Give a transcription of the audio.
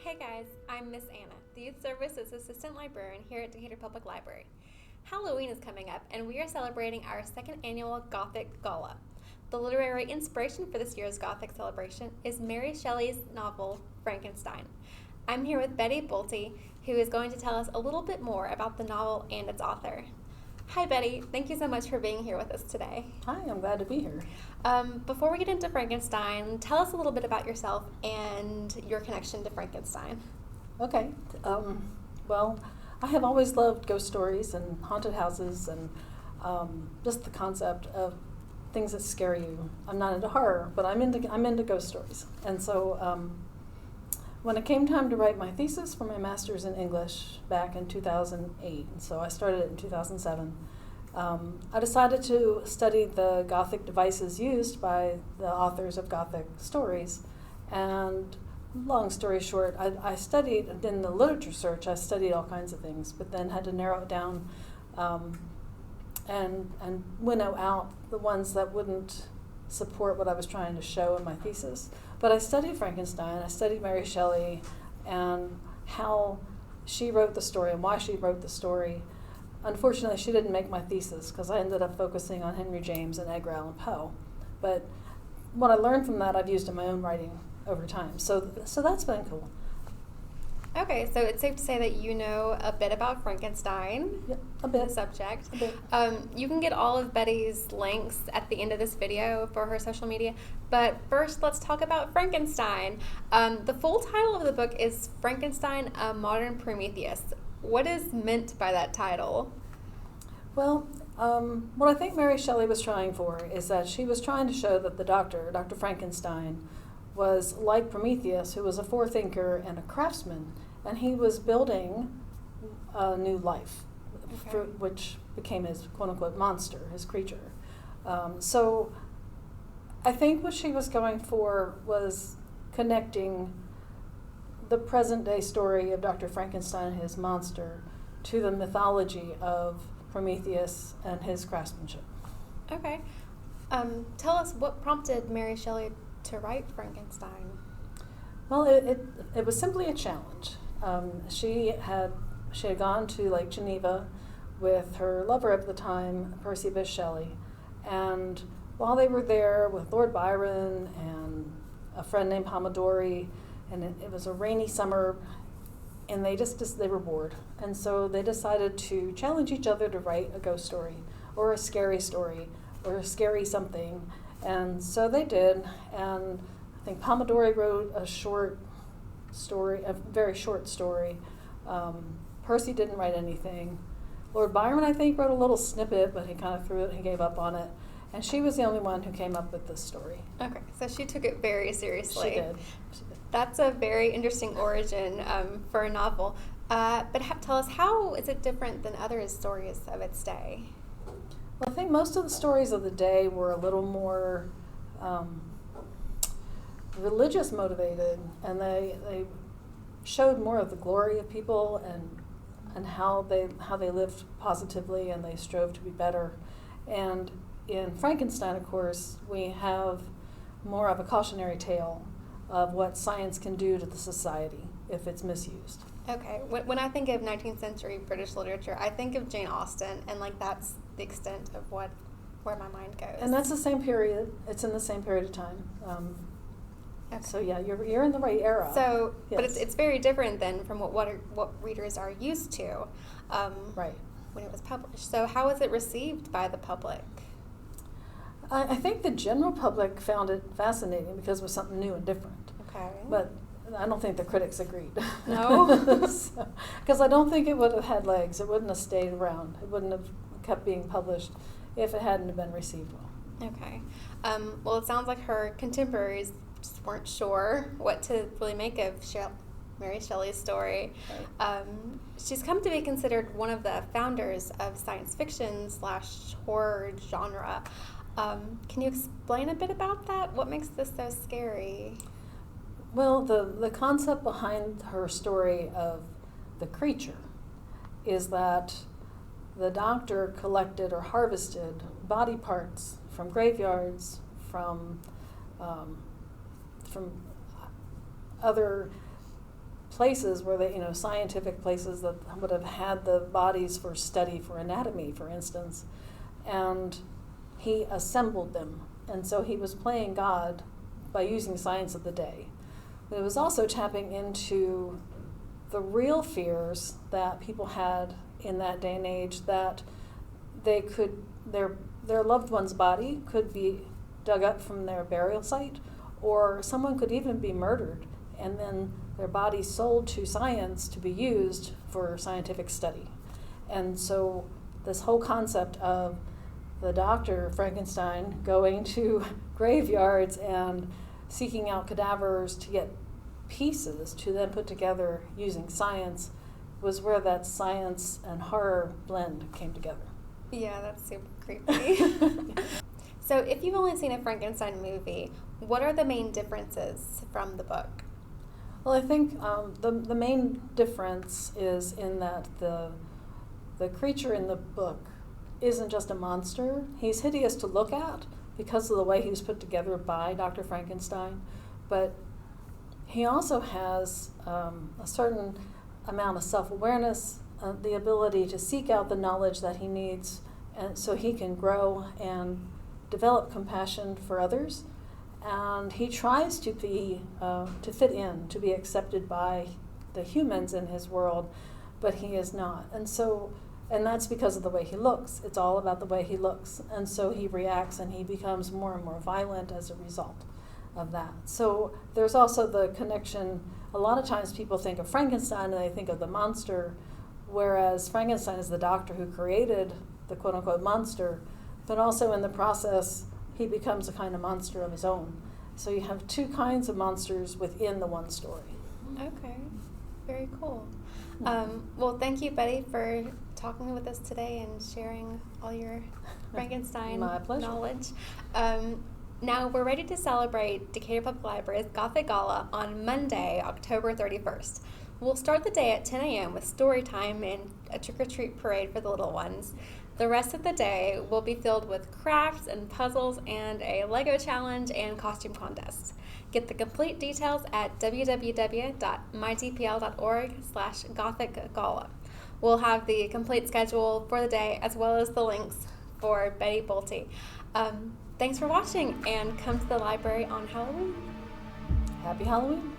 Hey guys, I'm Miss Anna, the Youth Services Assistant Librarian here at Decatur Public Library. Halloween is coming up, and we are celebrating our second annual Gothic Gala. The literary inspiration for this year's Gothic celebration is Mary Shelley's novel, Frankenstein. I'm here with Betty Bolte, who is going to tell us a little bit more about the novel and its author. Hi Betty, thank you so much for being here with us today. Hi, I'm glad to be here. Before we get into Frankenstein, tell us a little bit about yourself and your connection to Frankenstein. Okay, well, I have always loved ghost stories and haunted houses and just the concept of things that scare you. I'm not into horror, but I'm into ghost stories. And so when it came time to write my thesis for my master's in English back in 2008, so I started it in 2007, I decided to study the Gothic devices used by the authors of Gothic stories. And long story short, I studied, in the literature search, I studied all kinds of things, but then had to narrow it down and winnow out the ones that wouldn't support what I was trying to show in my thesis. But I studied Frankenstein, I studied Mary Shelley, and how she wrote the story and why she wrote the story. Unfortunately, she didn't make my thesis because I ended up focusing on Henry James and Edgar Allan Poe. But what I learned from that, I've used in my own writing over time. So that's been cool. Okay, so it's safe to say that you know a bit about Frankenstein, Yep, a bit. the subject. A bit. You can get all of Betty's links at the end of this video for her social media. But first, let's talk about Frankenstein. The full title of the book is Frankenstein, a Modern Prometheus. What is meant by that title? Well, what I think Mary Shelley was trying for is that she was trying to show that the Dr. Frankenstein, was like Prometheus, who was a forethinker and a craftsman, and he was building a new life, Okay. which became his quote-unquote monster, his creature. So I think what she was going for was connecting the present-day story of Dr. Frankenstein and his monster to the mythology of Prometheus and his craftsmanship. Okay. Tell us what prompted Mary Shelley to write Frankenstein. Well, it was simply a challenge. She had gone to Lake Geneva with her lover at the time, Percy Bysshe Shelley, and while they were there with Lord Byron and a friend named Pomodori, and it was a rainy summer, and they were bored, and so they decided to challenge each other to write a ghost story or a scary story or a scary something. And so they did, and I think Pomodori wrote a short story, a very short story. Percy didn't write anything. Lord Byron, I think, wrote a little snippet, but he kind of threw it, he gave up on it. And she was the only one who came up with this story. Okay, so she took it very seriously. She did. That's a very interesting origin for a novel. But tell us, how is it different than other stories of its day? Well, I think most of the stories of the day were a little more religious motivated, and they showed more of the glory of people and how they lived positively and they strove to be better. And in Frankenstein, of course, we have more of a cautionary tale of what science can do to the society if it's misused. Okay, when I think of 19th century British literature, I think of Jane Austen, and that's the extent of where my mind goes. And that's the same period. It's in the same period of time. Okay. So yeah, you're in the right era. So, yes. but it's very different than from what readers are used to. Right. When it was published. So how was it received by the public? I think the general public found it fascinating because it was something new and different. Okay. But I don't think the critics agreed. No? Because I don't think it would have had legs. It wouldn't have stayed around. It wouldn't have kept being published if it hadn't been received well. Okay. Well, it sounds like her contemporaries just weren't sure what to really make of Mary Shelley's story. Right. She's come to be considered one of the founders of science fiction / horror genre. Can you explain a bit about that? What makes this so scary? Well, the concept behind her story of the creature is that the doctor collected or harvested body parts from graveyards, from other places where they, scientific places that would have had the bodies for study for anatomy, for instance, and he assembled them. And so he was playing God by using science of the day. But it was also tapping into the real fears that people had in that day and age, that they could, their loved one's body could be dug up from their burial site, or someone could even be murdered and then their body sold to science to be used for scientific study. And so this whole concept of the doctor, Frankenstein, going to graveyards and seeking out cadavers to get pieces to then put together using science was where that science and horror blend came together. Yeah, that's super creepy. So if you've only seen a Frankenstein movie, what are the main differences from the book? Well, I think the main difference is in that the creature in the book isn't just a monster. He's hideous to look at because of the way he was put together by Dr. Frankenstein, but he also has a certain amount of self-awareness, the ability to seek out the knowledge that he needs, and so he can grow and develop compassion for others. And he tries to be to fit in, to be accepted by the humans in his world, but he is not. And that's because of the way he looks. It's all about the way he looks. And so he reacts and he becomes more and more violent as a result of that. So there's also the connection. A lot of times people think of Frankenstein and they think of the monster, whereas Frankenstein is the doctor who created the quote-unquote monster, but also in the process he becomes a kind of monster of his own. So you have two kinds of monsters within the one story. Okay, very cool. Well, thank you, Betty, for talking with us today and sharing all your Frankenstein My pleasure. knowledge. Now we're ready to celebrate Decatur Public Library's Gothic Gala on Monday, October 31st. We'll start the day at 10 a.m. with story time and a trick-or-treat parade for the little ones. The rest of the day will be filled with crafts and puzzles and a Lego challenge and costume contest. Get the complete details at www.mydpl.org/Gothic Gala. We'll have the complete schedule for the day as well as the links for Betty Bolte. Thanks for watching, and come to the library on Halloween. Happy Halloween.